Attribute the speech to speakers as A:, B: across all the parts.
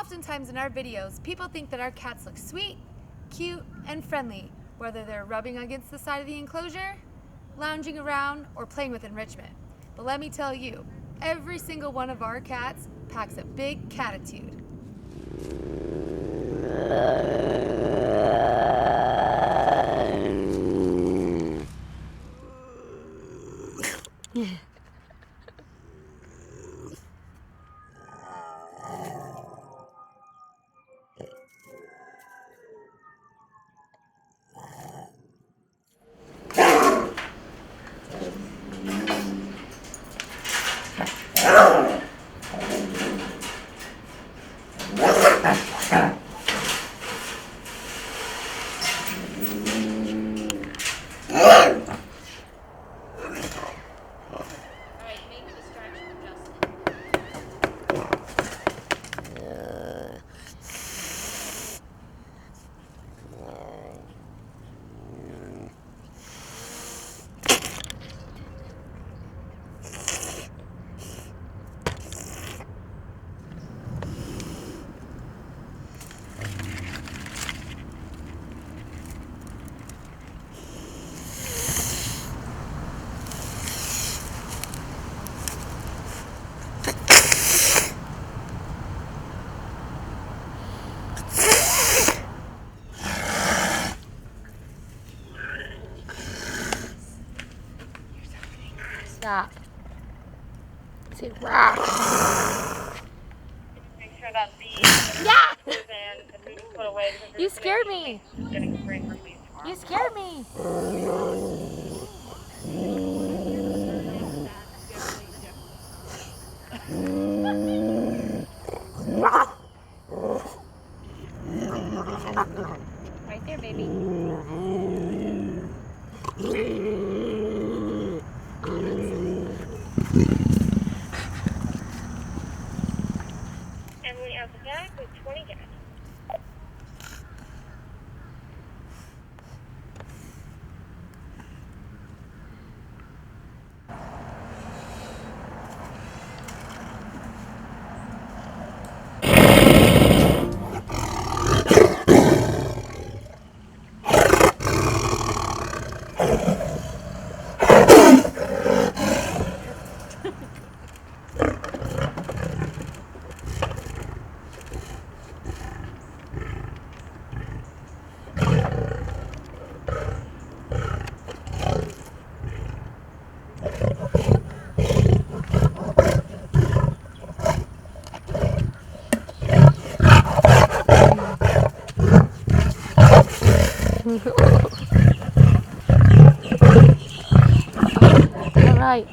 A: Oftentimes in our videos, people think that our cats look sweet, cute, and friendly, whether they're rubbing against the side of the enclosure, lounging around, or playing with enrichment. But let me tell you, every single one of our cats packs a big catitude.
B: Stop. Say rock.
C: Make sure that the
B: Yeah!
C: and the food is put away because
B: You scared me.
C: getting spring release tomorrow.
B: You scared me. Right there, baby.
C: Emily out the back with 20 gas.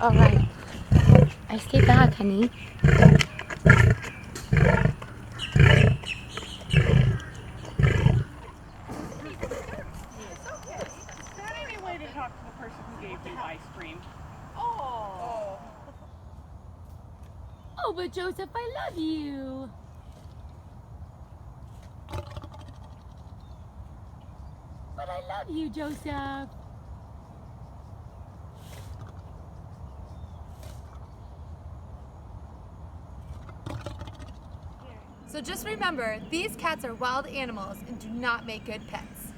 B: All right. I stay back, honey.
C: Is that any way to talk to the person who gave you ice cream? Oh.
B: Oh, but Joseph, I love you. But I love you, Joseph.
A: So just remember, these cats are wild animals and do not make good pets.